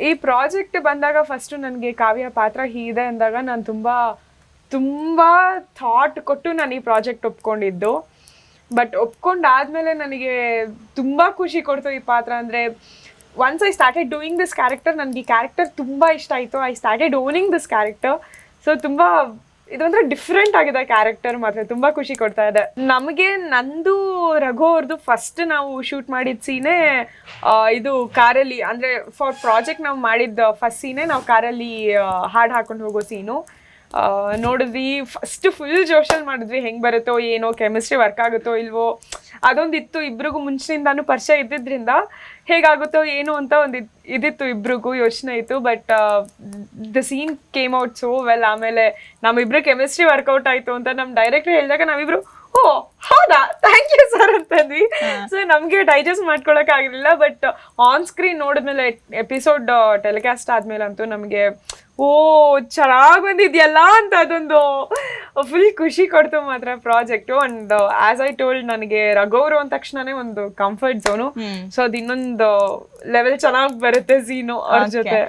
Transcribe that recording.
ಈ ಪ್ರಾಜೆಕ್ಟ್ ಬಂದಾಗ ಫಸ್ಟ್ ನನಗೆ ಕಾವ್ಯ ಪಾತ್ರ ಹೀಗಿದೆ ಅಂದಾಗ ನಾನು ತುಂಬಾ ಥಾಟ್ ಕೊಟ್ಟು ನಾನು ಈ ಪ್ರಾಜೆಕ್ಟ್ ಒಪ್ಕೊಂಡಿದ್ದು. ಬಟ್ ಒಪ್ಕೊಂಡಾದ್ಮೇಲೆ ನನಗೆ ತುಂಬಾ ಖುಷಿ ಕೊಡ್ತು ಈ ಪಾತ್ರ. ಅಂದ್ರೆ once I started doing this character, ನನಗೆ ಈ ಕ್ಯಾರೆಕ್ಟರ್ ತುಂಬಾ ಇಷ್ಟ ಆಯ್ತು. I started owning this character. So ತುಂಬಾ ಇದೊಂಥರ ಡಿಫ್ರೆಂಟ್ ಆಗಿದೆ ಕ್ಯಾರೆಕ್ಟರ್, ಮಾತ್ರ ತುಂಬಾ ಖುಷಿ ಕೊಡ್ತಾ ಇದೆ ನಮಗೆ. ನಂದು ರಘು ಅವ್ರದ್ದು ಫಸ್ಟ್ ನಾವು ಶೂಟ್ ಮಾಡಿದ ಸೀನೇ ಇದು ಕಾರಲ್ಲಿ, ಅಂದ್ರೆ ಫಾರ್ ಪ್ರಾಜೆಕ್ಟ್ ನಾವು ಮಾಡಿದ ಫಸ್ಟ್ ಸೀನೇ ನಾವು ಕಾರಲ್ಲಿ ಹಾಡು ಹಾಕೊಂಡು ಹೋಗೋ ಸೀನು. ನೋಡಿದ್ವಿ ಫಸ್ಟ್ ಫುಲ್ ಜೋಶಲ್ಲಿ ಮಾಡಿದ್ವಿ, ಹೆಂಗೆ ಬರುತ್ತೋ ಏನೋ, ಕೆಮಿಸ್ಟ್ರಿ ವರ್ಕ್ ಆಗುತ್ತೋ ಇಲ್ವೋ ಅದೊಂದಿತ್ತು. ಇಬ್ರಿಗೂ ಮುಂಚಿನಿಂದಾನು ಪರಿಚಯ ಇದ್ದಿದ್ರಿಂದ ಹೇಗಾಗುತ್ತೋ ಏನು ಅಂತ ಒಂದು ಇದಿತ್ತು, ಇಬ್ರಿಗೂ ಯೋಚನೆ ಇತ್ತು. But the scene came out so well. ಆಮೇಲೆ ನಮ್ಮಿಬ್ರು ಕೆಮಿಸ್ಟ್ರಿ ವರ್ಕೌಟ್ ಆಯ್ತು ಅಂತ ನಮ್ಮ ಡೈರೆಕ್ಟರ್ ಹೇಳಿದಾಗ ನಾವಿಬ್ರು ಓ ಹೌದಾ ಥ್ಯಾಂಕ್ ಯು ಸರ್ ಅಂತಂದ್ವಿ. ಸೊ ನಮಗೆ ಡೈಜೆಸ್ಟ್ ಮಾಡ್ಕೊಳಕ್ ಆಗಿರಲಿಲ್ಲ. ಬಟ್ ಆನ್ ಸ್ಕ್ರೀನ್ ನೋಡಿದ್ಮೇಲೆ ಎಪಿಸೋಡ್ ಟೆಲಿಕಾಸ್ಟ್ ಆದ್ಮೇಲೆ ಅಂತೂ ನಮಗೆ ಓ ಚೆನ್ನಾಗಿ ಬಂದಿದ್ಯಲ್ಲ ಅಂತ ಅದೊಂದು ಫುಲ್ ಖುಷಿ ಕೊಡ್ತು ಮಾತ್ರ project. And as I told, ನನಗೆ ರಘೋರು ಅಂದ ತಕ್ಷಣನೇ ಒಂದು ಕಂಫರ್ಟ್ ಝೋನು. ಸೊ ಅದು ಇನ್ನೊಂದು ಲೆವೆಲ್ ಚೆನ್ನಾಗಿ ಬರುತ್ತೆ ಸೀನು ಅವ್ರ ಜೊತೆ.